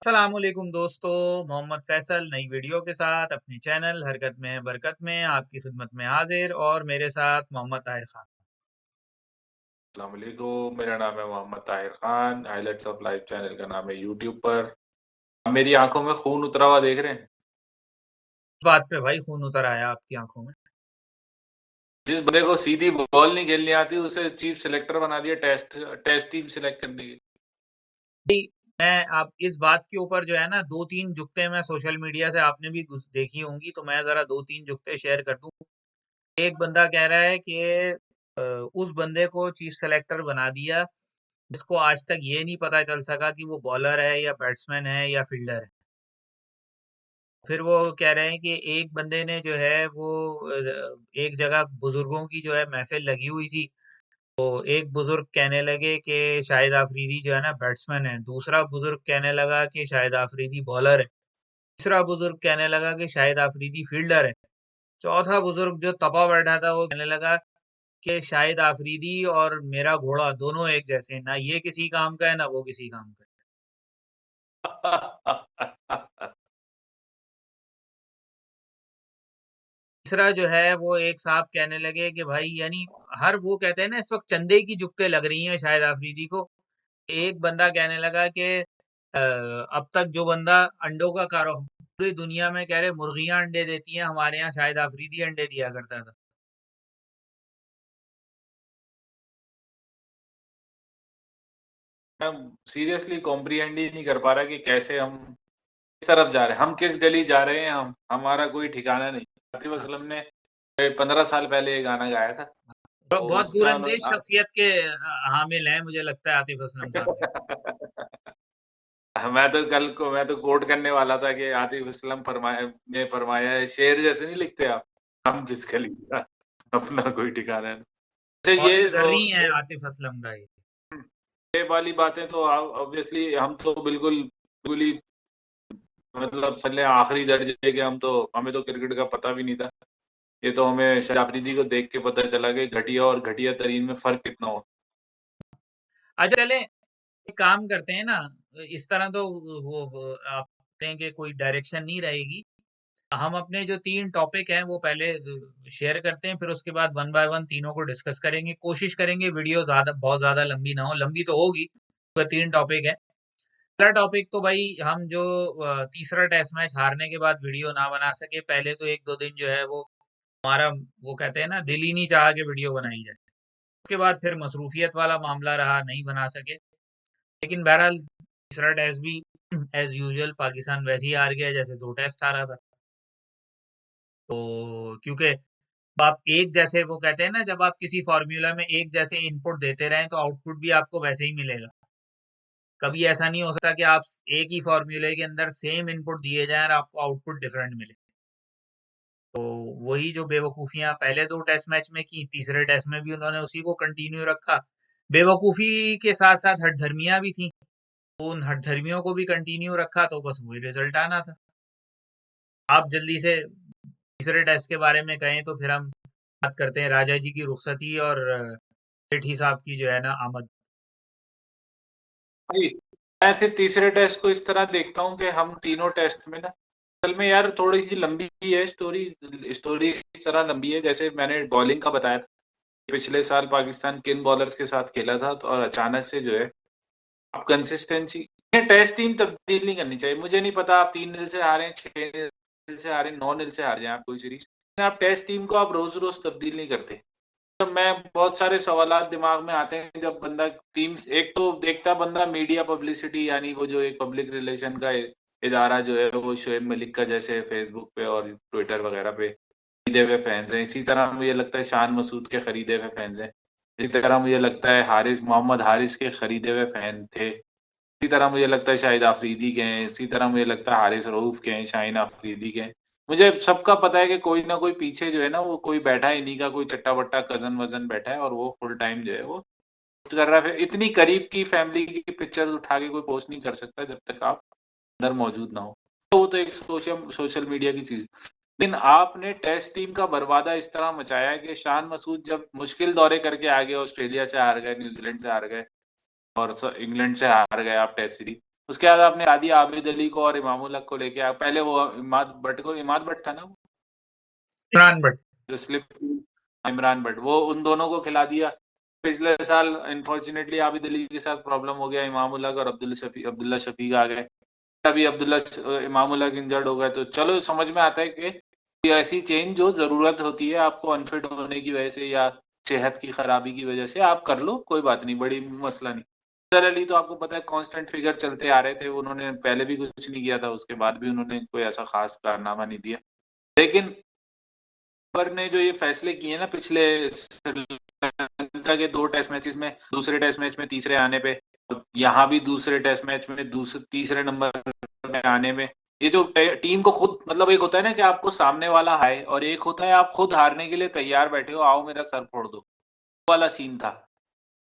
अस्सलामुअलैकुम दोस्तों, मोहम्मद फैसल नई वीडियो के साथ अपने चैनल हरकत में बरकत में आपकी खिदमत में हाजिर और मेरे साथ मोहम्मद ताहिर खान। अस्सलामुअलैकुम, मेरा नाम है Mohammad Tahir Khan. Highlights of life channel का नाम है यूट्यूब पर। आप मेरी आंखों में खून उतरा हुआ देख रहे हैं। इस बात पे भाई खून उतर आया आपकी आंखों में। जिस बंदे को सीधी बॉल नहीं खेलनी आती उसे चीफ सिलेक्टर बना दिया टेस्ट टीम सिलेक्ट करने की। भाई मैं आप इस बात के ऊपर जो है ना दो तीन जुगते मैं सोशल मीडिया से आपने भी देखी होंगी, तो मैं जरा दो तीन जुगते शेयर कर दूं। एक बंदा कह रहा है कि उस बंदे को चीफ सेलेक्टर बना दिया जिसको आज तक ये नहीं पता चल सका कि वो बॉलर है या बैट्समैन है या फील्डर है। फिर वो कह रहे हैं कि एक बंदे ने जो है वो एक जगह बुजुर्गों की जो है महफिल लगी हुई थी, तो एक बुजुर्ग कहने लगे कि शाहिद आफरीदी जो है ना बैट्समैन है, दूसरा बुजुर्ग कहने लगा कि शाहिद आफरीदी बॉलर है, तीसरा बुजुर्ग कहने लगा कि शाहिद आफरीदी फील्डर है, चौथा बुजुर्ग जो तपा बैठा था वो कहने लगा कि शाहिद आफरीदी और मेरा घोड़ा दोनों एक जैसे हैं, ना ये किसी काम का है ना वो किसी काम का है। तीसरा जो है वो एक साहब कहने लगे कि भाई यानी हर वो कहते हैं ना इस वक्त चंदे की जुगते लग रही हैं शायद आफरीदी को। एक बंदा कहने लगा कि अब तक जो बंदा अंडों का कारो पूरी दुनिया में कह रहे मुर्गियां अंडे देती हैं, हमारे यहाँ शायद आफरीदी अंडे दिया करता था। मैं सीरियसली कॉम्प्रिहेंड ही नहीं कर पा रहा कि कैसे हम किस तरफ जा रहे हैं, हम किस गली जा रहे हैं। हम हमारा कोई ठिकाना नहीं। आतिफ हाँ, असलम ने 15 साल पहले ये गाना गाया था। तो बहुत उसका दूरंदेश उन्होंने शख्सियत के हामिल हैं मुझे लगता है आतिफ असलम साहब भी। मैं तो कोट करने वाला था कि आतिफ असलम ने फरमाया है, शेर जैसे नहीं लिखते आप, हम किसका लिखा अपना कोई ठिकाना नहीं। अच्छा मौज जर्री हैं आतिफ असलम का ये। ये वाली बातें तो ऑब्वियसली हम तो बिल्कुल बिल्कुल ही मतलब चले आखिरी दर्जे के। हमें तो क्रिकेट का पता भी नहीं था। ये तो हमें शाहिद अफरीदी को देख के पता चला कि घटिया और घटिया तरीन में फर्क कितना हो। अच्छा चले एक काम करते हैं ना, इस तरह तो वो आप कहते हैं कि कोई डायरेक्शन नहीं रहेगी। हम अपने जो तीन टॉपिक हैं वो पहले शेयर करते हैं, फिर उसके बाद वन बाय वन तीनों को डिस्कस करेंगे। कोशिश करेंगे वीडियो बहुत ज्यादा लंबी ना हो, लंबी तो होगी तो तीन टॉपिक है। पहला टॉपिक तो भाई हम जो तीसरा टेस्ट मैच हारने के बाद वीडियो ना बना सके, पहले तो एक दो दिन जो है वो हमारा वो कहते हैं ना दिल ही नहीं चाहा कि वीडियो बनाई जाए। उसके बाद फिर मसरूफियत वाला मामला रहा, नहीं बना सके। लेकिन बहरहाल तीसरा टेस्ट भी एज यूजुअल पाकिस्तान वैसे ही हार गया जैसे दो टेस्ट हारा था। तो क्योंकि अब आप एक जैसे वो कहते हैं ना, जब आप किसी फॉर्मूला में एक जैसे इनपुट देते रहें तो आउटपुट भी आपको वैसे ही मिलेगा। कभी ऐसा नहीं हो सकता कि आप एक ही फॉर्मूले के अंदर सेम इनपुट दिए जाएं और आपको आउटपुट डिफरेंट मिले। तो वही जो बेवकूफियां पहले दो टेस्ट मैच में की, तीसरे टेस्ट में भी उन्होंने उसी को कंटिन्यू रखा। बेवकूफी के साथ साथ हठधर्मियां भी थी, तो उन हठधर्मियों को भी कंटिन्यू रखा तो बस वही रिजल्ट आना था। आप जल्दी से तीसरे टेस्ट के बारे में कहें तो फिर हम बात करते हैं राजा जी की रुखसती और सेठी साहब की जो है ना आमद। भाई मैं सिर्फ तीसरे टेस्ट को इस तरह देखता हूँ कि हम तीनों टेस्ट में ना असल में यार थोड़ी सी लंबी है स्टोरी। स्टोरी इस तरह लंबी है जैसे मैंने बॉलिंग का बताया था। पिछले साल पाकिस्तान किन बॉलर्स के साथ खेला था तो और अचानक से जो है आप कंसिस्टेंसी टेस्ट टीम तब्दील नहीं करनी चाहिए। मुझे नहीं पता आप 3-0 से हारे, 6-0 से हारे, 9-0 से हार जाए आप कोई सीरीज, आप टेस्ट टीम को आप रोज रोज तब्दील नहीं करते। तो मैं बहुत सारे सवालात दिमाग में आते हैं जब बंदा टीम एक तो देखता बंदा मीडिया पब्लिसिटी यानी वो जो एक पब्लिक रिलेशन का इदारा जो है वो शोएब मलिक का जैसे फेसबुक पे और ट्विटर वगैरह पे खरीदे हुए फैंस हैं। इसी तरह मुझे लगता है शान मसूद के खरीदे हुए फैंस हैं। इसी तरह मुझे लगता है मोहम्मद हारिस के खरीदे हुए फैन थे। इसी तरह मुझे लगता है शाहिद आफरीदी के हैं। इसी तरह मुझे लगता है हारिस रऊफ के हैं, शाहीन आफरीदी के हैं। मुझे सबका पता है कि कोई ना कोई पीछे जो है ना वो कोई बैठा है, इन्हीं का कोई चट्टा बट्टा कजन वजन बैठा है और वो फुल टाइम जो है वो पोस्ट कर रहा है। इतनी करीब की फैमिली की पिक्चर उठा के कोई पोस्ट नहीं कर सकता जब तक आप अंदर मौजूद ना हो। तो वो तो एक सोशल सोशल मीडिया की चीज। लेकिन आपने टेस्ट टीम का बर्बादा इस तरह मचाया है कि शान मसूद जब मुश्किल दौरे करके आ गए, ऑस्ट्रेलिया से हार गए, न्यूजीलैंड से हार गए और इंग्लैंड से हार गए आप टेस्ट सीरीज, उसके बाद आपने आदि आबिद अली को और इमामुल हक को लेके पहले वो इमाद भट्ट था ना, इमरान भट्ट। जो स्लिप इमरान भट्ट, वो उन दोनों को खिला दिया। पिछले साल अनफॉर्चुनेटली आबिद अली के साथ प्रॉब्लम हो गया, इमामुल हक और अब्दुल्ला शफीक आ गए। अभी इमामुल हक इंजर्ड हो गए, तो चलो समझ में आता है कि कोई ऐसी चेंज जो जरूरत होती है आपको अनफिट होने की वजह से या सेहत की खराबी की वजह से, आप कर लो, कोई बात नहीं, बड़ी मसला नहीं। अजहर अली तो आपको पता है कांस्टेंट फिगर चलते आ रहे थे, उन्होंने पहले भी कुछ नहीं किया था, उसके बाद भी उन्होंने कोई ऐसा खास कारनामा नहीं दिया। लेकिन पर ने जो ये फैसले किए ना पिछले श्रीलंका के 2 टेस्ट मैचेस में, दूसरे टेस्ट मैच में तीसरे आने पे, यहाँ भी दूसरे टेस्ट मैच में तीसरे नंबर पे आने में, ये जो टीम को खुद, मतलब एक होता है ना कि आपको सामने वाला हारे, और एक होता है आप खुद हारने के लिए तैयार बैठे हो, आओ मेरा सर फोड़ दो, वाला सीन था।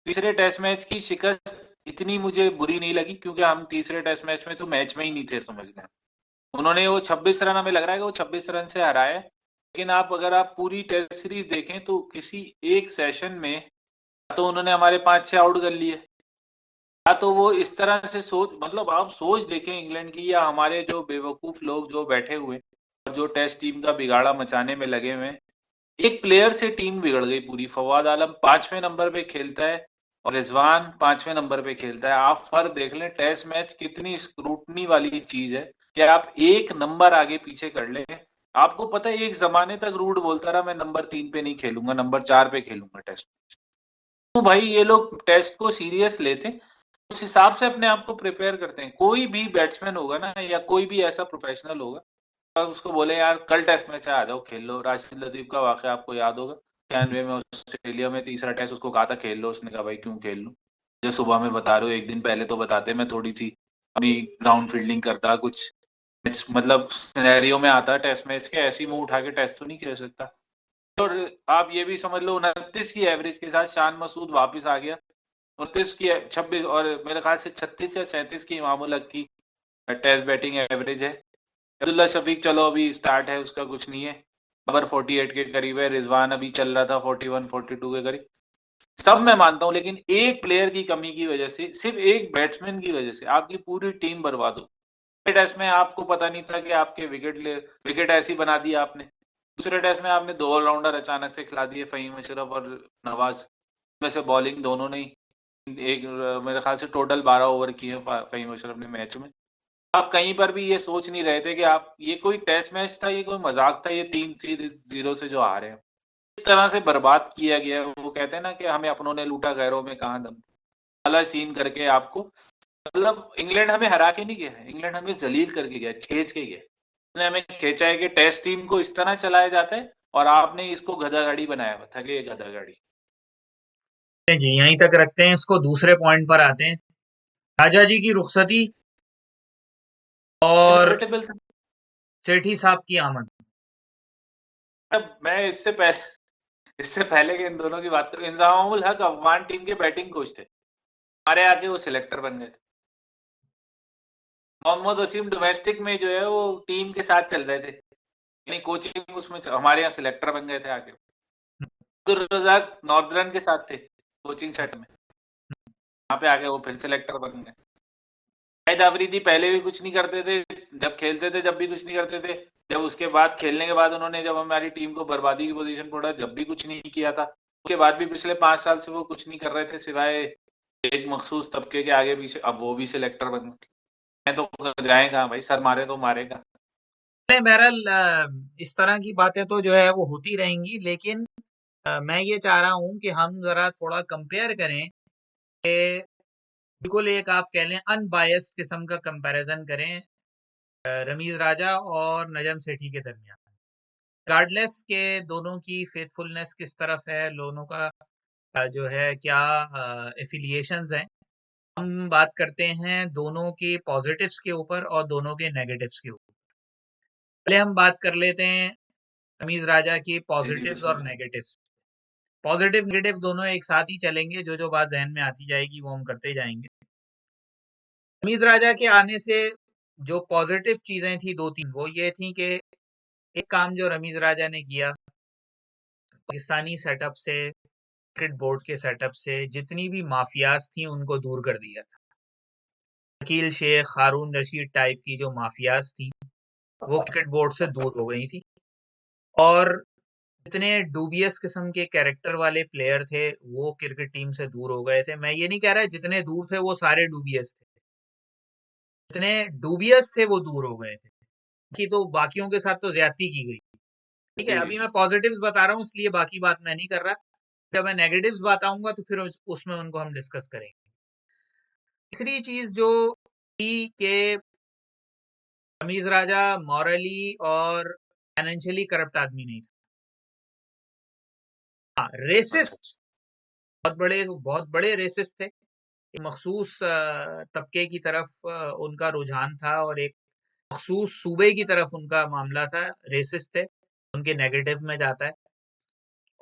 तीसरे टेस्ट मैच की शिकस्त इतनी मुझे बुरी नहीं लगी, क्योंकि हम तीसरे टेस्ट मैच में तो मैच में ही नहीं थे, समझ लें। उन्होंने वो 26 रन, हमें लग रहा है कि वो 26 रन से हराए, लेकिन अगर आप पूरी टेस्ट सीरीज देखें तो किसी एक सेशन में तो उन्होंने हमारे 5-6 आउट कर लिए, या तो वो इस तरह से सोच, मतलब आप सोच देखें इंग्लैंड की, या हमारे जो बेवकूफ लोग जो बैठे हुए और जो टेस्ट टीम का बिगाड़ा मचाने में लगे हुए, एक प्लेयर से टीम बिगड़ गई पूरी। फवाद आलम 5वें नंबर पे खेलता है और रिजवान 5वें नंबर पे खेलता है। आप फर्क देख लें, टेस्ट मैच कितनी स्क्रूटनी वाली चीज है कि आप एक नंबर आगे पीछे कर लें। आपको पता है एक जमाने तक रूड बोलता रहा मैं नंबर 3 पे नहीं खेलूंगा, नंबर 4 पे खेलूंगा टेस्ट। तो भाई ये लोग टेस्ट को सीरियस लेते हैं, उस हिसाब से अपने आप को प्रिपेयर करते हैं। कोई भी बैट्समैन होगा ना, या कोई भी ऐसा प्रोफेशनल होगा, और उसको बोले यार कल टेस्ट मैच है, आ जाओ खेल लो। राशिद लतीफ का वाकया आपको याद होगा, 96 में ऑस्ट्रेलिया में तीसरा टेस्ट, उसको कहा था खेल लो, उसने कहा भाई क्यों खेल लूं, जो सुबह में बता रहे हो, एक दिन पहले तो बताते मैं थोड़ी सी अपनी ग्राउंड फील्डिंग करता, कुछ मतलब सिनेरियो में आता टेस्ट मैच के, ऐसी मुंह उठा के टेस्ट तो नहीं खेल सकता। और आप ये भी समझ लो 29 की एवरेज के साथ शान मसूद वापस आ गया, 29 की 26, और मेरे ख्याल से 36 या 37 की इमामुल हक की टेस्ट बैटिंग एवरेज है। अब्दुल्ला शफीक चलो अभी स्टार्ट है, उसका कुछ नहीं है, खबर 48 के करीब है। रिजवान अभी चल रहा था 41 42 के करीब। सब मैं मानता हूं, लेकिन एक प्लेयर की कमी की वजह से, सिर्फ एक बैट्समैन की वजह से आपकी पूरी टीम बर्बाद हो। टेस्ट में आपको पता नहीं था कि आपके विकेट ऐसी बना दी आपने। दूसरे टेस्ट में आपने 2 ऑलराउंडर अचानक से खिला दिए, फहीम अशरफ और नवाज, में से बॉलिंग दोनों ने, एक मेरे ख्याल से टोटल 12 ओवर किए फहीम अशरफ ने मैच में। आप कहीं पर भी ये सोच नहीं रहे थे कि आप, ये कोई टेस्ट मैच था, ये कोई मजाक था, ये 3-0 से जो हारे हैं, इस तरह से बर्बाद किया गया। वो कहते हैं ना कि हमें अपनों ने लूटा, गैरों में कहाँ दम, वाला सीन करके आपको, मतलब इंग्लैंड हमें हरा के नहीं गया है, इंग्लैंड हमें जलील करके गया, खींच के गया। उसने हमें खींचा है कि टेस्ट टीम को इस तरह चलाया जाता है, और आपने इसको गधा गाड़ी बनाया हुआ, थके गधा गाड़ी। जी यहीं तक रखते हैं इसको, दूसरे पॉइंट पर आते हैं। राजा जी की रुखसती और इनएविटेबल था। सेठी साहब की आमद। मैं इससे पहले कि इन दोनों की बात करूं, इंजामुल हक अफगान टीम के बैटिंग कोच थे, हमारे आके वो सिलेक्टर बन गए थे। मोहम्मद वसीम डोमेस्टिक में जो है वो टीम के साथ चल रहे थे, यानी कोचिंग उसमें हमारे यहाँ सिलेक्टर बन गए थे आके। अब्दुल रजाक नॉर्दर्न के साथ थे कोचिंग सेट में, यहाँ पे आके वो फिर सिलेक्टर बन गए। शाहिद अफरीदी पहले भी कुछ नहीं करते थे, जब खेलते थे जब भी कुछ नहीं करते थे, जब उसके बाद खेलने के बाद उन्होंने जब हमारी टीम को बर्बादी की पोजीशन पड़ा, जब भी कुछ नहीं किया था। उसके बाद भी पिछले 5 साल से वो कुछ नहीं कर रहे थे, सिवाय एक मखसूस तबके के आगे पीछे, अब वो भी सिलेक्टर बन गए। तो जाएगा भाई, सर मारे तो मारेगा। बहरहाल इस तरह की बातें तो जो है वो होती रहेंगी, लेकिन मैं ये चाह रहा हूँ कि हम जरा थोड़ा कंपेयर करें कि बिल्कुल एक आप कह लें अनबायस्ड किस्म का कंपैरिजन करें रमीज राजा और नजम सेठी के दरमियान। रिगार्डलेस के दोनों की फेथफुलनेस किस तरफ है, दोनों का जो है क्या एफिलिएशंस हैं, हम बात करते हैं दोनों के पॉजिटिव्स के ऊपर और दोनों के नेगेटिव्स के ऊपर। पहले हम बात कर लेते हैं रमीज राजा की जी जी पॉजिटिव्स और बिल्कुल। नेगेटिव्स। पॉजिटिव नेगेटिव दोनों एक साथ ही चलेंगे, जो जो बात जहन में आती जाएगी वो हम करते जाएंगे। रमीज राजा के आने से जो पॉजिटिव चीजें थी दो तीन, वो ये थी कि एक काम जो रमीज राजा ने किया, पाकिस्तानी सेटअप से, क्रिकेट बोर्ड के सेटअप से जितनी भी माफियाज थी उनको दूर कर दिया था। वकील शेख, हारून रशीद टाइप की जो माफियाज थी वो क्रिकेट बोर्ड से दूर हो गई थी, और जितने डूबियस किस्म के कैरेक्टर वाले प्लेयर थे वो क्रिकेट टीम से दूर हो गए थे। मैं ये नहीं कह रहा जितने दूर थे वो सारे डूबियस थे, जितने डूबियस थे वो दूर हो गए थे, कि तो बाकियों के साथ तो ज्यादती की गई। ठीक है, जी, अभी मैं पॉजिटिव्स बता रहा हूँ इसलिए बाकी बात मैं नहीं कर रहा, जब मैं नेगेटिव्स बताऊंगा तो फिर उसमें उनको हम डिस्कस करेंगे। तीसरी चीज जो थी कि रमीज राजा मॉरली और फाइनेंशियली करप्ट आदमी नहीं था। हाँ, अच्छा। रेसिस्ट, बहुत बड़े रेसिस्ट थे। एक मखसूस तबके की तरफ उनका रुझान था और एक मखसूस सूबे की तरफ उनका मामला था, रेसिस्ट थे, उनके नेगेटिव में जाता है।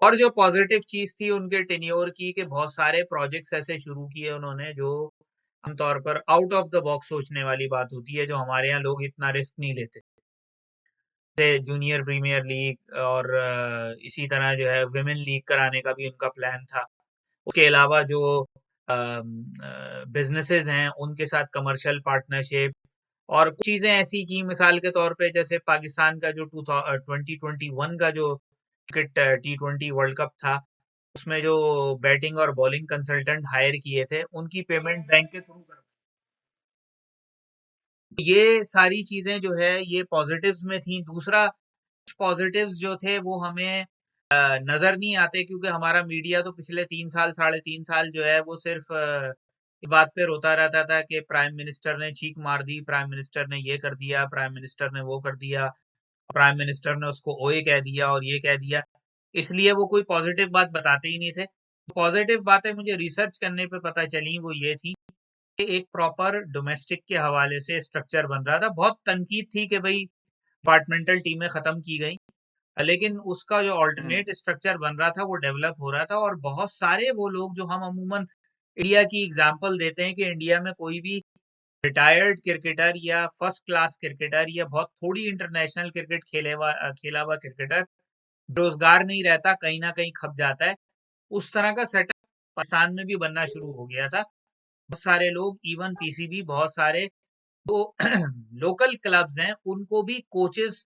और जो पॉजिटिव चीज थी उनके टेन्योर की, कि बहुत सारे प्रोजेक्ट्स ऐसे शुरू किए उन्होंने जो आमतौर पर आउट ऑफ द बॉक्स सोचने वाली बात होती है, जो हमारे यहाँ लोग इतना रिस्क नहीं लेते। जैसे जूनियर प्रीमियर लीग और इसी तरह जो है विमेन लीग कराने का भी उनका प्लान था। उसके अलावा जो बिजनेसेस हैं उनके साथ कमर्शियल पार्टनरशिप और कुछ चीजें ऐसी की, मिसाल के तौर पे जैसे पाकिस्तान का जो 2021 का जो क्रिकेट T20 वर्ल्ड कप था, उसमें जो बैटिंग और बॉलिंग कंसल्टेंट हायर किए थे उनकी पेमेंट बैंक के थ्रू कर, ये सारी चीजें जो है ये पॉजिटिव्स में थी। दूसरा, कुछ पॉजिटिव्स जो थे वो हमें नजर नहीं आते, क्योंकि हमारा मीडिया तो पिछले 3 साल 3.5 साल जो है वो सिर्फ इस बात पे रोता रहता था कि प्राइम मिनिस्टर ने छींक मार दी, प्राइम मिनिस्टर ने ये कर दिया, प्राइम मिनिस्टर ने वो कर दिया, प्राइम मिनिस्टर ने उसको ओए कह दिया और ये कह दिया। इसलिए वो कोई पॉजिटिव बात बताते ही नहीं थे। पॉजिटिव बातें मुझे रिसर्च करने पे पता चली वो ये थी कि एक प्रॉपर डोमेस्टिक के हवाले से स्ट्रक्चर बन रहा था। बहुत तनकीद थी कि भाई डिपार्टमेंटल टीमें खत्म की गई, लेकिन उसका जो हम्म। अल्टरनेट स्ट्रक्चर बन रहा था वो डेवलप हो रहा था। और बहुत सारे वो लोग जो हम अमूमन इंडिया की एग्जांपल देते हैं कि इंडिया में कोई भी रिटायर्ड क्रिकेटर या फर्स्ट क्लास क्रिकेटर या बहुत थोड़ी इंटरनेशनल क्रिकेट खेला हुआ क्रिकेटर बेरोजगार नहीं रहता, कहीं ना कहीं खप जाता है। उस तरह का सेटअप पाकिस्तान में भी बनना शुरू हो गया था। बहुत सारे लोग, इवन पीसीबी, बहुत सारे जो लोकल क्लब्स हैं उनको भी कोचेस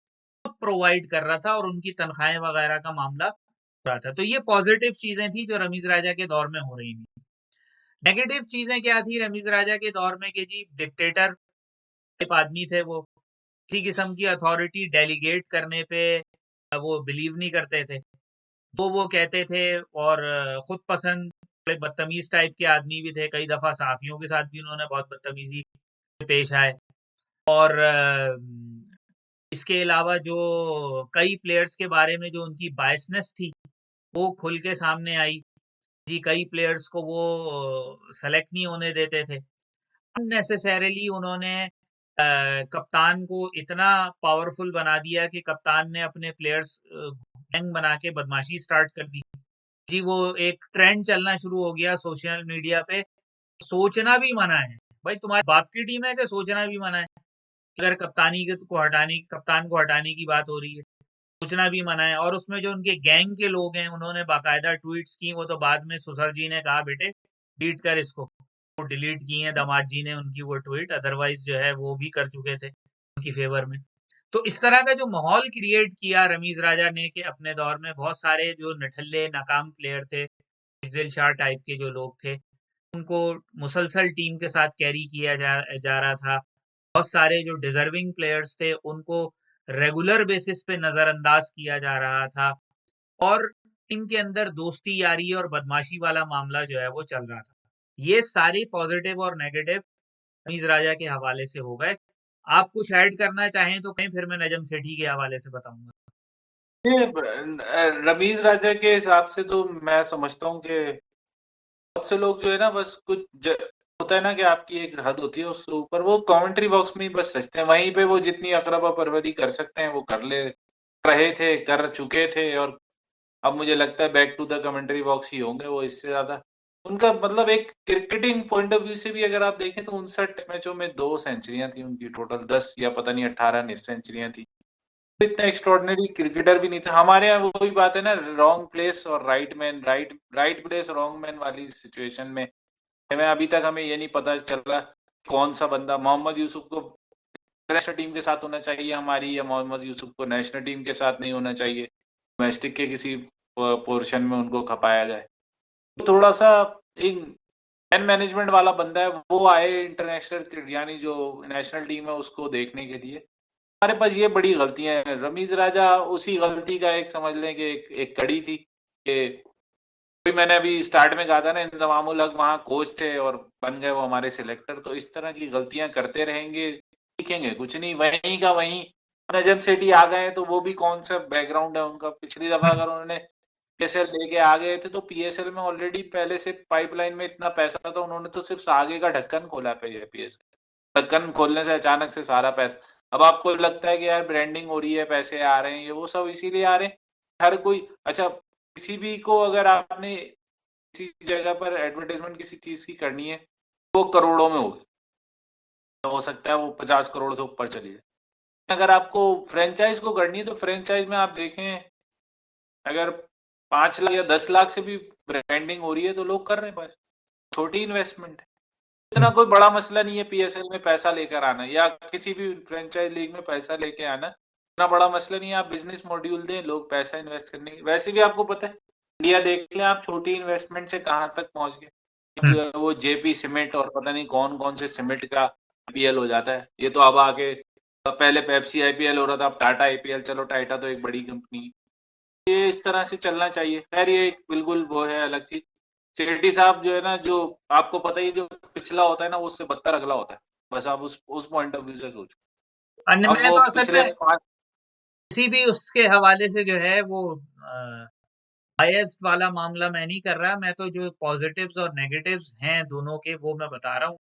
प्रोवाइड कर रहा था और उनकी तनख्वाहें वगैरह का मामला हो रहा था। तो ये पॉजिटिव चीजें थी जो रमीज राजा के दौर में हो रही थी। नेगेटिव चीजें क्या थी रमीज राजा के दौर में, कि जी डिक्टेटर टाइप आदमी थे वो, किसी किस्म की अथॉरिटी डेलीगेट करने पे वो बिलीव नहीं करते थे, वो कहते थे। और खुद पसंद, बड़े बदतमीज टाइप के आदमी भी थे, कई दफा सहाफियों के साथ भी उन्होंने बहुत बदतमीजी से पेश आए। और इसके अलावा जो कई प्लेयर्स के बारे में जो उनकी बायसनेस थी वो खुल के सामने आई। जी, कई प्लेयर्स को वो सेलेक्ट नहीं होने देते थे। अननेसेसरीली उन्होंने कप्तान को इतना पावरफुल बना दिया कि कप्तान ने अपने प्लेयर्स गैंग बना के बदमाशी स्टार्ट कर दी। जी, वो एक ट्रेंड चलना शुरू हो गया सोशल मीडिया पे, सोचना भी मना है। भाई तुम्हारे बाप की टीम है कि सोचना भी मना है? अगर कप्तान को हटाने की बात हो रही है, सोचना भी मना है। और उसमें जो उनके गैंग के लोग हैं उन्होंने बाकायदा ट्वीट्स की, वो तो बाद में सुसर जी ने कहा बेटे डिलीट कर इसको, वो डिलीट की है दामाद जी ने उनकी वो ट्वीट, अदरवाइज जो है वो भी कर चुके थे उनकी फेवर में। तो इस तरह का जो माहौल क्रिएट किया रमीज राजा ने, कि अपने दौर में बहुत सारे जो निठल्ले नाकाम प्लेयर थे, दिल शाह टाइप के जो लोग थे, उनको मुसलसल टीम के साथ कैरी किया जा रहा था। बहुत सारे जो डिजर्विंग प्लेयर्स थे उनको रेगुलर बेसिस पे नजरअंदाज किया जा रहा था। और टीम के अंदर दोस्ती यारी और बदमाशी वाला मामला जो है वो चल रहा था। ये सारी पॉजिटिव और नेगेटिव रमीज राजा के हवाले से हो गए। आप कुछ ऐड करना चाहें तो कहीं, फिर मैं नजम सेठी के हवाले से बताऊंगा। ये रमीज राजा के हिसाब से तो मैं समझता हूँ कि बहुत से लोग जो है ना बस होता है ना कि आपकी एक हद होती है उसके ऊपर वो कमेंट्री बॉक्स में ही बस सचते हैं, वहीं पे वो जितनी अकरबा परवरी कर सकते हैं वो कर ले रहे थे, कर चुके थे। और अब मुझे लगता है back to the commentary box ही होंगे वो, इससे ज्यादा उनका मतलब एक क्रिकेटिंग पॉइंट ऑफ व्यू से भी अगर आप देखें तो 59 मैचों में 2 सेंचुरियां थी उनकी टोटल, 10 या पता नहीं 18 सेंचुरियां थी। इतना एक्स्ट्रॉर्डिनरी क्रिकेटर भी नहीं था। हमारे यहाँ वही बात है ना, रॉन्ग प्लेस और right man, right place wrong man वाली सिचुएशन में मैं अभी तक हमें ये नहीं पता चल रहा कौन सा बंदा मोहम्मद यूसुफ को इंटरनेशनल टीम के साथ होना चाहिए हमारी, या मोहम्मद यूसुफ को नेशनल टीम के साथ नहीं होना चाहिए, डोमेस्टिक के किसी पोर्शन में उनको खपाया जाए। थोड़ा सा एक मैन मैनेजमेंट वाला बंदा है, वो आए इंटरनेशनल यानी जो नेशनल टीम है उसको देखने के लिए। हमारे पास ये बड़ी गलतियां हैं। रमीज राजा उसी गलती का एक समझ लें कि एक कड़ी थी कि मैंने अभी स्टार्ट में कहा था ना, इंतजामुल हक वहाँ कोच थे और बन गए वो हमारे सिलेक्टर। तो इस तरह की गलतियां करते रहेंगे, सीखेंगे कुछ नहीं, वहीं का वहीं। नजम सेठी आ गए तो वो भी कौन सा बैकग्राउंड है उनका, पिछली दफा अगर उन्होंने पीएसएल लेके आ गए थे तो पीएसएल में ऑलरेडी पहले से पाइपलाइन में इतना पैसा था, उन्होंने तो सिर्फ आगे का ढक्कन खोला पे पीएसएल, ढक्कन खोलने से अचानक से सारा पैसा। अब आपको लगता है कि यार ब्रांडिंग हो रही है, पैसे आ रहे हैं, ये वो सब इसीलिए आ रहे हैं। हर कोई अच्छा, किसी भी को अगर आपने किसी जगह पर एडवर्टाइजमेंट किसी चीज की करनी है, वो करोड़ों में होगी, तो हो सकता है वो 50 करोड़ से ऊपर चली जाए। अगर आपको फ्रेंचाइज को करनी है तो फ्रेंचाइज में आप देखें, अगर 5 लाख या 10 लाख से भी ब्रांडिंग हो रही है तो लोग कर रहे हैं, बस छोटी इन्वेस्टमेंट है। इतना कोई बड़ा मसला नहीं है पीएसएल में पैसा लेकर आना या किसी भी फ्रेंचाइज लीग में पैसा लेके आना, इतना बड़ा मसला नहीं है। आप बिजनेस मॉड्यूल दें, लोग पैसा इन्वेस्ट करने की। वैसे भी आपको पता है, इंडिया देख लें आप, छोटी इन्वेस्टमेंट से कहाँ तक पहुंच गए। जो है वो जेपी सीमेंट और पता नहीं कौन कौन से सीमेंट का आईपीएल हो जाता है। ये तो अब आके, पहले पेप्सी आईपीएल हो रहा था, अब टाटा आईपीएल। चलो टाटा तो एक बड़ी कंपनी, ये इस तरह से चलना चाहिए। खैर ये एक बिल्कुल वो है अलग चीज। सेठी साहब जो है ना, जो आपको पता ही, जो पिछला होता है ना, वो उससे बदतर अगला होता है। बस आप उस पॉइंट ऑफ व्यू से सोचो। अब मैं वो तो असल पिछले में 5 किसी भी उसके हवाले से जो है वो बायस वाला मामला मैं नहीं कर रहा। मैं तो जो पॉजिटिव्स और नेगेटिव्स हैं दोनों के वो मैं बता रहा हूँ।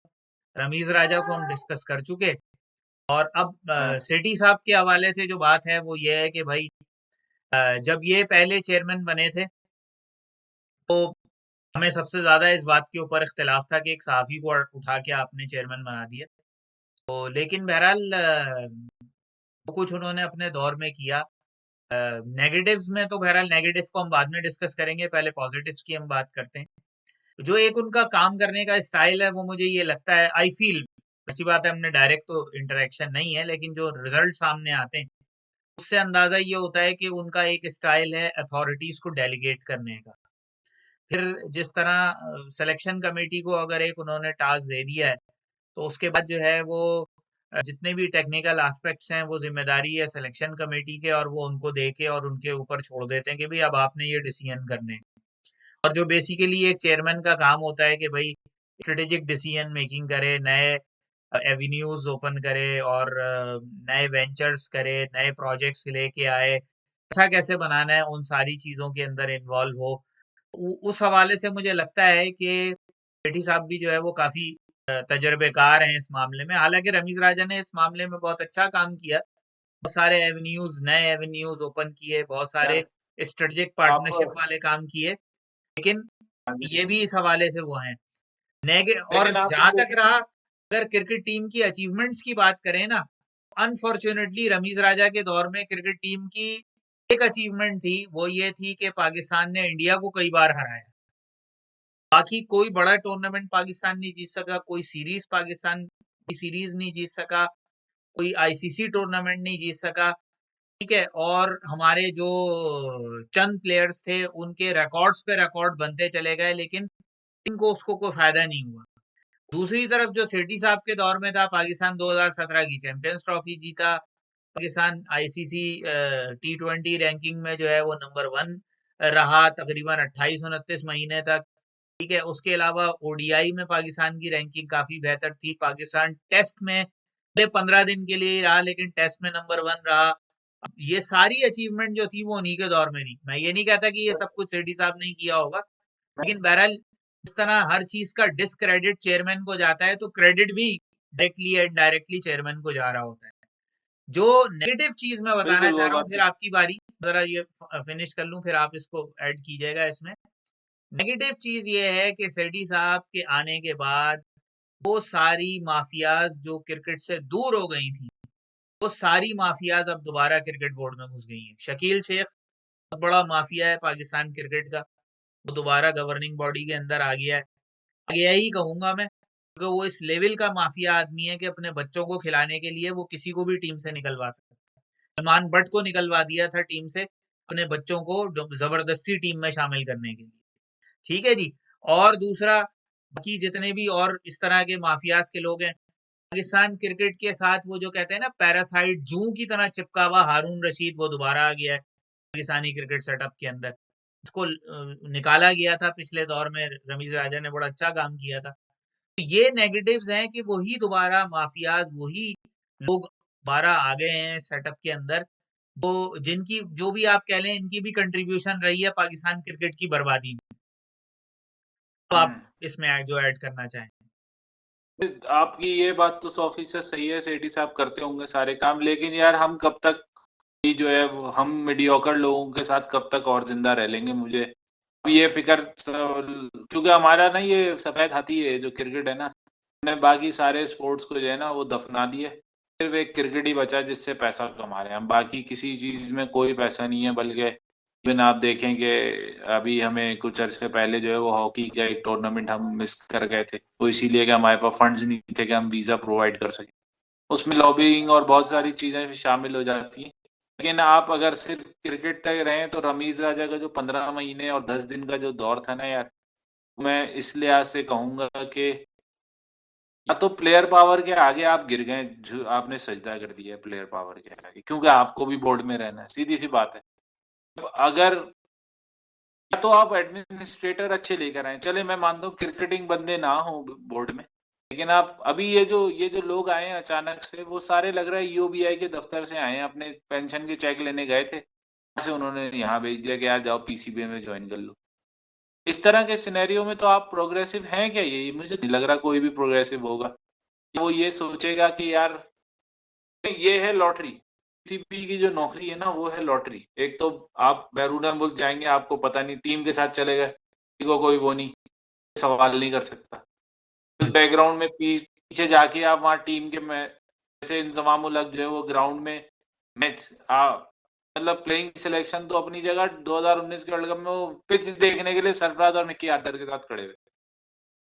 रमीज राजा को हम डिस्कस कर चुके, और अब सेठी साहब के हवाले से जो बात है वो ये है कि भाई जब ये पहले चेयरमैन बने थे तो हमें सबसे ज्यादा इस बात के ऊपर इख्तिलाफ था कि एक सहाफी को उठा के आपने चेयरमैन बना दिया। तो लेकिन बहरहाल वो कुछ उन्होंने अपने दौर में किया। नेगेटिव्स में तो बहरहाल नेगेटिव को हम बाद में डिस्कस करेंगे, पहले पॉजिटिव्स की हम बात करते हैं। जो एक उनका काम करने का स्टाइल है वो मुझे ये लगता है, आई फील, अच्छी बात है हमने डायरेक्ट तो इंटरेक्शन नहीं है, लेकिन जो रिजल्ट सामने आते हैं उससे अंदाजा ये होता है कि उनका एक स्टाइल है अथॉरिटीज को डेलीगेट करने का। फिर जिस तरह सिलेक्शन कमेटी को अगर एक उन्होंने टास्क दे दिया है तो उसके बाद जो है वो जितने भी टेक्निकल एस्पेक्ट्स हैं वो जिम्मेदारी है सिलेक्शन कमेटी के, और वो उनको दे के और उनके ऊपर छोड़ देते हैं कि भाई अब आपने ये डिसीजन करने हैं। और जो बेसिकली एक चेयरमैन का काम होता है कि भाई स्ट्रेटेजिक डिसीजन मेकिंग करे, नए एवेन्यूज ओपन करे और नए वेंचर्स करे, नए प्रोजेक्ट्स लेके आए, अच्छा कैसे बनाना है उन सारी चीजों के अंदर इन्वॉल्व हो। उस हवाले से मुझे लगता है कि सेठी साहब भी जो है वो काफी तजर्बेकार हैं इस मामले में। हालांकि रमीज राजा ने इस मामले में बहुत अच्छा काम किया, बहुत सारे एवेन्यूज, नए एवेन्यूज ओपन किए, बहुत सारे यार स्ट्रेटेजिक आप, पार्टनरशिप वाले काम किए। लेकिन हाँ जी, ये भी इस हवाले से वो हैं और लेकिन आप जहां ये तक रहा, अगर क्रिकेट टीम की अचीवमेंट्स की बात करें ना, अनफॉर्चुनेटली रमीज राजा के दौर में क्रिकेट टीम की एक अचीवमेंट थी, वो ये थी कि पाकिस्तान ने इंडिया को कई बार हराया। बाकी कोई बड़ा टूर्नामेंट पाकिस्तान नहीं जीत सका, कोई सीरीज पाकिस्तान की सीरीज नहीं जीत सका, कोई आईसीसी टूर्नामेंट नहीं जीत सका। ठीक है, और हमारे जो चंद प्लेयर्स थे उनके रिकॉर्ड्स पे रिकॉर्ड बनते चले गए, लेकिन इनको उसको कोई फायदा नहीं हुआ। दूसरी तरफ जो सेठी साहब के दौर में था, पाकिस्तान 2017 की चैंपियंस ट्रॉफी जीता, पाकिस्तान आईसीसी T20 रैंकिंग में जो है वो नंबर 1 रहा तकरीबन 28-29 महीने तक। ठीक है, उसके अलावा ओडीआई में पाकिस्तान की रैंकिंग काफी बेहतर थी। पाकिस्तान टेस्ट में 15 दिन के लिए ही रहा, लेकिन टेस्ट में नंबर 1 रहा। ये सारी अचीवमेंट जो थी वो उन्हीं के दौर में थी। मैं ये नहीं कहता कि ये सब कुछ सेठी साहब ने किया होगा, लेकिन बहरहाल इस तरह हर चीज का डिसक्रेडिट चेयरमैन को जाता है तो क्रेडिट भी डायरेक्टली या इनडायरेक्टली चेयरमैन को जा रहा होता है। जो नेगेटिव चीज मैं बताना बिल्कुल चाह वो रहा हूँ, बात फिर आपकी बारी, जरा ये फिनिश कर लूं फिर आप इसको ऐड कीजिएगा इसमें। नेगेटिव चीज ये है कि सेठी साहब के आने के बाद वो सारी माफियाज जो क्रिकेट से दूर हो गई थी, वो सारी माफियाज अब दोबारा क्रिकेट बोर्ड में घुस गई हैं। शकील शेख बहुत बड़ा माफिया है पाकिस्तान क्रिकेट का, वो दोबारा गवर्निंग बॉडी के अंदर आ गया है, आ गया ही कहूंगा मैं। क्योंकि वो इस लेवल का माफिया आदमी है कि अपने बच्चों को खिलाने के लिए वो किसी को भी टीम से निकलवा सकता है। सलमान बट को निकलवा दिया था टीम से अपने बच्चों को जबरदस्ती टीम में शामिल करने के लिए। ठीक है जी। और दूसरा, बाकी जितने भी और इस तरह के माफियाज के लोग हैं, पाकिस्तान क्रिकेट के साथ वो जो कहते हैं ना पैरासाइट जू की तरह चिपका हुआ हारून रशीद वो दोबारा आ गया है पाकिस्तानी क्रिकेट सेटअप के अंदर। उसको निकाला गया था पिछले दौर में, रमीज राजा ने बड़ा अच्छा काम किया था। तो ये नेगेटिव्स हैं कि वही दोबारा माफियाज, वही लोग दोबारा आ गए हैं सेटअप के अंदर, वो जिनकी जो भी आप कह लें इनकी भी कंट्रीब्यूशन रही है पाकिस्तान क्रिकेट की बर्बादी में। तो आप इसमें जो ऐड करना चाहें। आपकी ये बात तो 100% सही है, सेठी साहब करते होंगे सारे काम, लेकिन यार हम कब तक ये जो है हम मीडियोकर लोगों के साथ कब तक और जिंदा रह लेंगे? मुझे ये फिक्र, क्योंकि हमारा ना ये सफेद हाथी है जो क्रिकेट है ना, हमने बाकी सारे स्पोर्ट्स को जो है ना वो दफना दिए, सिर्फ एक क्रिकेट ही बचा जिससे पैसा कमा रहे हैं हम, बाकी किसी चीज में कोई पैसा नहीं है। बल्कि इवन आप देखेंगे अभी हमें कुछ अर्से पहले जो है वो हॉकी का एक टूर्नामेंट हम मिस कर गए थे, वो इसीलिए कि हमारे पास फंड्स नहीं थे कि हम वीजा प्रोवाइड कर सकें। उसमें लॉबिंग और बहुत सारी चीजें भी शामिल हो जाती हैं। लेकिन आप अगर सिर्फ क्रिकेट तक रहें तो रमीज राजा का जो 15 महीने और 10 दिन का जो दौर था ना यार, मैं इस लिहाज से कहूंगा कि या तो प्लेयर पावर के आगे आप गिर गए, जो आपने सजदा कर दिया प्लेयर पावर के आगे, क्योंकि आपको भी बोर्ड में रहना है, सीधी सी बात है। अगर या तो आप एडमिनिस्ट्रेटर अच्छे लेकर आए, चले मैं मानता हूँ क्रिकेटिंग बंदे ना हो बोर्ड में, लेकिन आप अभी ये जो लोग आए हैं अचानक से, वो सारे लग रहा है यूबीआई के दफ्तर से आए हैं, अपने पेंशन के चेक लेने गए थे, से उन्होंने यहाँ भेज दिया कि यार जाओ पीसीबी में ज्वाइन कर लो। इस तरह के सिनेरियो में तो आप प्रोग्रेसिव हैं क्या? ये मुझे नहीं लग रहा कोई भी प्रोग्रेसिव होगा। वो ये सोचेगा कि यार ये है लॉटरी, पीसीबी की जो नौकरी है ना वो है लॉटरी। एक तो आप बैरूना मुल्क जाएंगे, आपको पता नहीं, टीम के साथ चले गए, किसी को कोई वो नहीं, सवाल नहीं कर सकता। फिर बैकग्राउंड में पीछे जाके आप वहाँ टीम के में जैसे इंजमाम उल हक जो है वो ग्राउंड में मैच मतलब प्लेइंग सिलेक्शन तो अपनी जगह 2019 के वर्ल्ड कप में वो पिच देखने के लिए सरफराज और मिक्की आर्चर के साथ खड़े हुए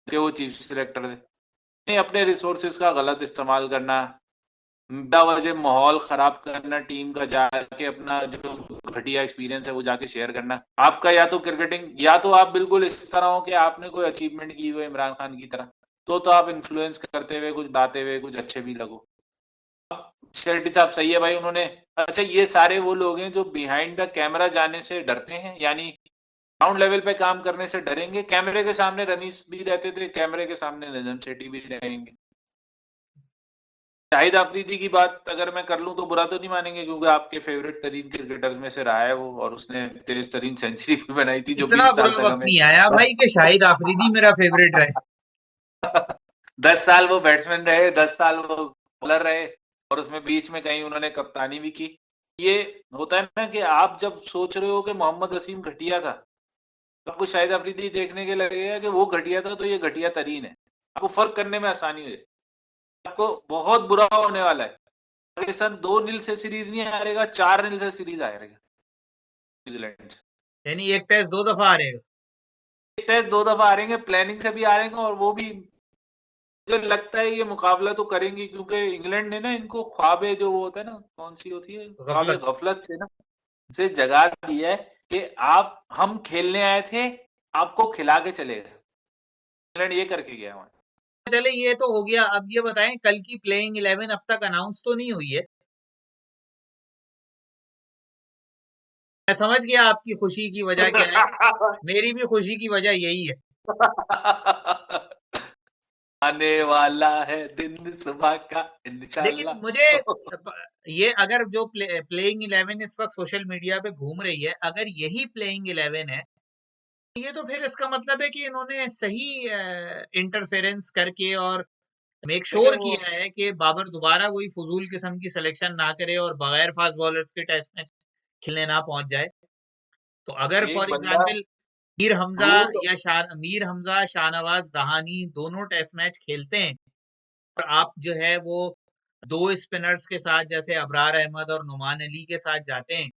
कि वो चीफ सिलेक्टर थे। नहीं, अपने रिसोर्सेज का गलत इस्तेमाल करना, बिना वजह माहौल खराब करना, टीम का जाके अपना जो घटिया एक्सपीरियंस है वो जाके शेयर करना। आपका या तो क्रिकेटिंग, या तो आप बिल्कुल इस तरह हो कि आपने कोई अचीवमेंट की हुई इमरान खान की तरह, तो आप इन्फ्लुएंस करते हुए कुछ बाते हुए कुछ अच्छे भी लगो। शेट्टी साहब सही है भाई, उन्होंने अच्छा ये सारे वो लोग हैं जो बिहाइंड द कैमरा जाने से डरते हैं, यानी ग्राउंड लेवल पे काम करने से डरेंगे। कैमरे के सामने रमीज भी रहते थे, कैमरे के सामने नजम सेठी भी रहेंगे। शाहिद अफरीदी की बात अगर मैं कर लूं तो बुरा तो नहीं मानेंगे, क्योंकि आपके फेवरेट तरीन क्रिकेटर्स में से रहा है वो, और उसने तेज तरीन सेंचुरी भी बनाई थी जो इतना 20 साल बुरा तक वक्त हमें नहीं आया भाई कि शाहिद आफरीदी मेरा फेवरेट रहे। 10 साल वो बैट्समैन रहे, 10 साल वो बॉलर रहे, और उसमें बीच में कहीं उन्होंने कप्तानी भी की। ये होता है ना कि आप जब सोच रहे हो कि मोहम्मद वसीम घटिया था, तो आपको शाहिद अफरीदी देखने के लगेगा कि वो घटिया था तो ये घटिया तरीन है, आपको फर्क करने में आसानी हो जाए। आपको बहुत बुरा होने वाला है, पाकिस्तान 2-0 से सीरीज नहीं हारेगा, 4-0 से सीरीज हारेगा न्यूजीलैंड से। यानी एक टेस्ट 2 दफा हारेगा। एक टेस्ट 2 दफा हारेंगे, प्लानिंग से भी हारेंगे, और वो भी मुझे लगता है ये मुकाबला तो करेंगे, क्योंकि इंग्लैंड ने ना इनको ख्वाबे जो वो होता है ना, कौन सी होती है ख्वाबे गफलत। गफलत से ना, से जगा दिया है कि आप हम खेलने आए थे, आपको खिला के चले गए। इंग्लैंड ये करके गया वहां। चले ये तो हो गया, अब ये बताएं कल की प्लेइंग 11 अब तक अनाउंस तो नहीं हुई है। मैं समझ गया आपकी खुशी की वजह क्या है, मेरी भी खुशी की वजह यही है। आने वाला है दिन सुबह का लेकिन इंशाल्लाह। मुझे ये अगर जो प्लेइंग 11 इस वक्त सोशल मीडिया पे घूम रही है, अगर यही प्लेइंग 11 है, ये तो फिर इसका मतलब है कि इन्होंने सही इंटरफेरेंस करके और मेक देखिए श्योर वो किया है कि बाबर दोबारा वही फजूल किस्म की सिलेक्शन ना करे और बगैर फास्ट बॉलर्स के टेस्ट मैच खेलने ना पहुंच जाए। तो अगर एक फॉर बंदा एग्जांपल मीर हमजा रूट या मीर हमजा शाहनवाज दहानी दोनों टेस्ट मैच खेलते हैं, और आप जो है वो दो स्पिनर्स के साथ जैसे अबरार अहमद और नुमान अली के साथ जाते हैं,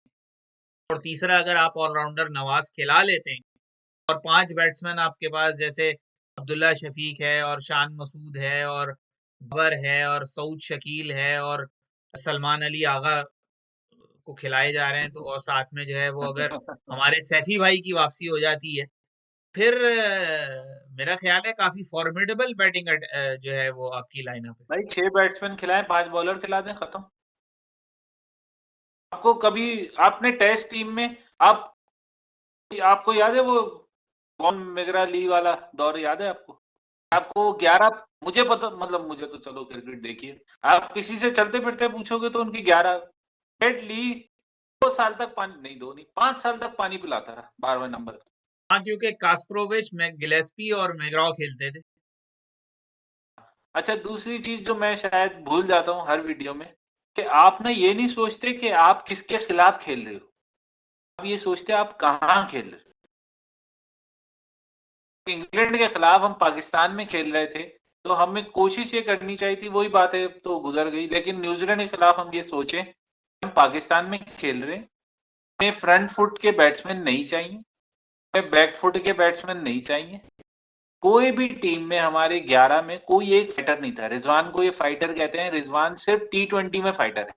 और तीसरा अगर आप ऑलराउंडर नवाज खिला लेते हैं, और 5 बैट्समैन आपके पास जैसे अब्दुल्ला शफीक है और शान मसूद है और बाबर है और सऊद शकील है और सलमान अली आगा को खिलाए जा रहे हैं, तो और साथ में जो है वो अगर हमारे सैफी भाई की वापसी हो जाती है, फिर मेरा ख्याल है काफी फॉर्मिडेबल बैटिंग जो है वो आपकी लाइनअप है। भाई 6 बैट्समैन खिलाएं, 5 बॉलर खिला दें, खत्म। आपको कभी आपने टेस्ट टीम में आपको याद है वो वॉन मेगरा ली वाला दौर याद है आपको? आपको 11, मुझे पता, मतलब मुझे तो चलो क्रिकेट देखिए, आप किसी से चलते फिरते पूछोगे तो उनकी 11 टेड ली 2 साल तक पानी नहीं, 2 नहीं 5 साल तक पानी पिलाता रहा 12वें नंबर। हाँ, क्योंकि कास्प्रोविच, गिलेस्पी और मैग्राव खेलते थे। अच्छा, दूसरी चीज जो मैं शायद भूल जाता हूँ हर वीडियो में, कि आप ना ये नहीं सोचते कि आप किसके खिलाफ खेल रहे हो, आप ये सोचते आप कहाँ खेल रहे हो। इंग्लैंड के खिलाफ हम पाकिस्तान में खेल रहे थे, तो हमें कोशिश ये करनी चाहिए थी, वही बातें तो गुजर गई, लेकिन न्यूजीलैंड के खिलाफ हम ये सोचे हम पाकिस्तान में खेल रहे हैं, हमें फ्रंट फुट के बैट्समैन नहीं चाहिए, हमें बैक फुट के बैट्समैन नहीं चाहिए। कोई भी टीम में हमारे 11 में कोई एक फाइटर नहीं था। रिजवान को ये फाइटर कहते हैं, रिजवान सिर्फ T20 में फाइटर है।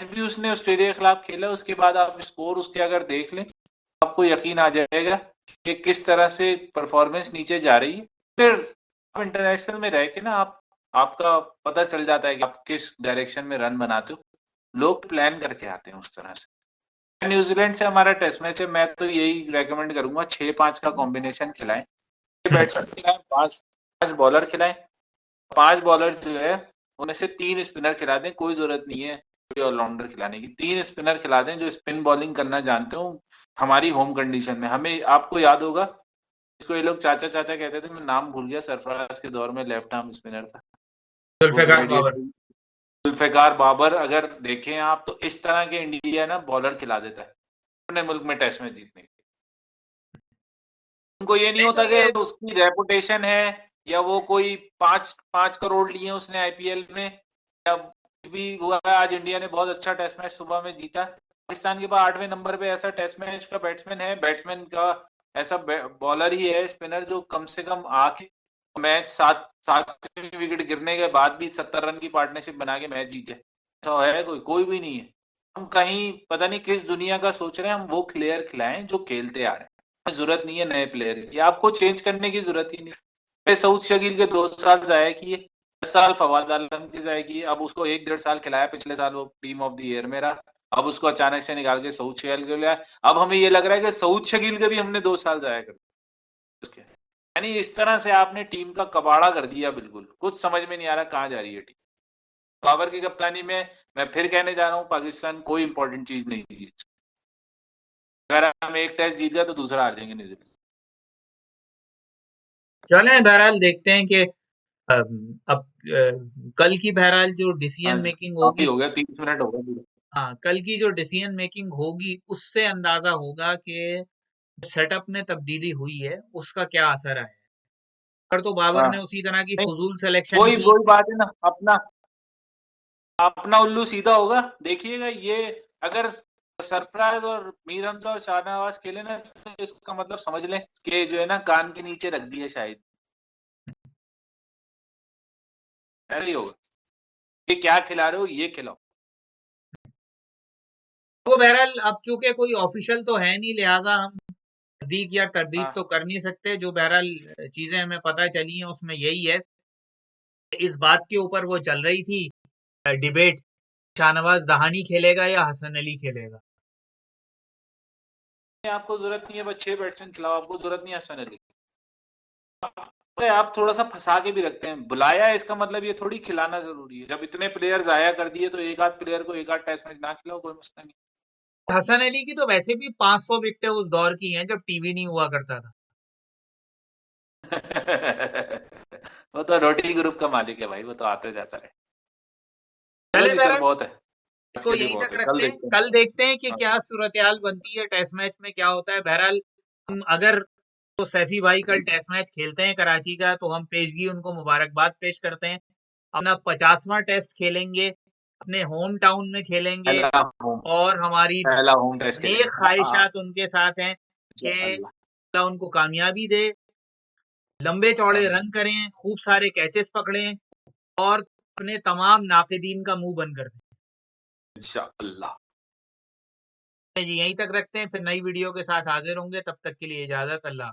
भी उसने ऑस्ट्रेलिया के खिलाफ खेला, उसके बाद आप स्कोर उसके अगर देख लें, आपको यकीन आ जाएगा कि किस तरह से परफॉर्मेंस नीचे जा रही है। फिर आप इंटरनेशनल में रह के ना आपका पता चल जाता है कि आप किस डायरेक्शन में रन बनाते हो। लोग प्लान करके आते हैं उस तरह से। न्यूजीलैंड से हमारा टेस्ट मैच है, मैं तो यही रेकमेंड करूंगा 6-5 का कॉम्बिनेशन खिलाएं, बैट्समैन खिलाएं, 5 बॉलर खिलाएं, 5 बॉलर जो है उनमें से 3 स्पिनर खिला दें, कोई जरूरत नहीं है कोई ऑलराउंडर खिलाने की, 3 स्पिनर खिला दें जो स्पिन बॉलिंग करना जानते हो। हमारी होम कंडीशन में हमें, आपको याद होगा इसको ये लोग चाचा चाचा कहते थे, मैं नाम भूल गया, सरफराज के दौर में लेफ्ट आर्म स्पिनर था वो जुल्फिकार बाबर। इमीडिएटली, जुल्फिकार बाबर। अगर देखें आप तो इस तरह के इंडिया ना बॉलर खिला देता है अपने मुल्क में टेस्ट मैच जीतने के। उनको ये नहीं नहीं तो होता कि ये उसकी रेपुटेशन है या वो कोई 5 करोड़ लिए उसने आईपीएल में, या भी हुआ है। आज इंडिया ने बहुत अच्छा टेस्ट मैच सुबह में जीता, पाकिस्तान के पास 8वें नंबर पे ऐसा टेस्ट मैच का बैट्समैन है, बैट्समैन का ऐसा बॉलर ही है स्पिनर जो कम से कम आके मैच 7 विकेट गिरने के बाद भी 70 रन की पार्टनरशिप बना के मैच जीत जाए। ऐसा है कोई भी नहीं है। हम कहीं पता नहीं किस दुनिया का सोच रहे हैं, हम वो प्लेयर खिलाएं जो खेलते आ रहे हैं, जरूरत नहीं है नए प्लेयर की, आपको चेंज करने की जरूरत ही नहीं। सऊद शकील के 2 साल जाया किए, 10 साल फवाद आलम के जाया किए, अब उसको 1-1.5 साल खिलाया, पिछले साल वो टीम ऑफ द ईयर में रहा, अब उसको अचानक से निकाल के सऊद शकील को लिया। अब हमें ये लग रहा है कि सऊद शकील के भी हमने 2 साल जाया कर उसके, यानी इस तरह से आपने टीम का कबाड़ा कर दिया, बिल्कुल कुछ समझ में नहीं आ रहा कहाँ जा रही है टीम। बाबर की कप्तानी में मैं फिर कहने जा रहा हूँ, पाकिस्तान कोई इंपॉर्टेंट चीज नहीं जीत, अगर हम एक टेस्ट जीत गया तो दूसरा हार जाएंगे न्यूजीलैंड। चलें, बहरहाल देखते हैं कि अब कल की बहरहाल जो हाँ डिसीजन जी, मेकिंग काफी होगी, हो गया, 30 मिनट हो गया। हाँ, कल की जो डिसीजन मेकिंग होगी उससे अंदाजा होगा कि सेटअप में तब्दीली हुई है उसका क्या असर है। अगर तो बाबर हाँ, ने उसी तरह की नहीं, फजूल सिलेक्शन वही की। वही बात है ना, अपना अपना उल्लू सीधा होगा, देखिएगा ये। अगर सरफराज और मीर हमजा और शाहनवाज खेले ना, तो इसका मतलब समझ लें कि जो है ना कान के नीचे रख दिया शायद, ऐसा ही होगा। ये क्या खिला रहे हो, ये खिलाओ। तो बहरहाल अब चूंकि कोई ऑफिशियल तो है नहीं, लिहाजा हम तस्दीक या तरदीद हाँ तो कर नहीं सकते। जो बहरहाल चीजें हमें पता चली हैं उसमें यही है कि इस बात के ऊपर वो चल रही थी डिबेट, शाहनवाज दहानी खेलेगा या हसन अली खेलेगा। आपको जरूरत नहीं है, बस 6 बैट्समैन खिलाओ, आपको जरूरत नहीं है हसन अली। आप थोड़ा सा फंसा के भी रखते हैं, बुलाया है इसका मतलब ये थोड़ी खिलाना जरूरी है। जब इतने प्लेयर जाया कर दिए तो एक आध प्लेयर को एक आध टेस्ट मैच ना खिलाओ, कोई मसला नहीं। हसन अली की तो वैसे भी 500 विकेटें उस दौर की हैं जब टीवी नहीं हुआ करता था। वो तो रोटी ग्रुप का मालिक है भाई, वो तो आते जाता है। चलो चले जी सर, बहरहाल बहुत है आज इसको के लिए, यहीं बहुत तक है, कल रखते हैं, देखते हैं। कल देखते हैं कि हाँ, क्या सूरत-ए-हाल बनती है टेस्ट मैच में, क्या होता है। बहरहाल हम अगर तो सैफी भाई कल टेस्ट मैच खेलते हैं कराची का, तो हम पेशगी उनको मुबारकबाद पेश करते हैं। अपना 50वां टेस्ट खेलेंगे, अपने होम टाउन में खेलेंगे पहला होम और हमारी पहला होम टेस्ट नेक खेलेंगे। हाँ, ख्वाहिशात उनके साथ हैं कि इंशाअल्लाह। अल्लाह उनको कामयाबी दे। लंबे चौड़े हाँ, रन करें, खूब सारे कैचेस पकड़ें और अपने तमाम नाक़िदीन का मुँह बंद कर दें। इंशाअल्लाह। जी, यहीं तक रखते हैं, फिर नई वीडियो के साथ हाज़िर होंगे, तब तक के लिए इजाज़त, अल्लाह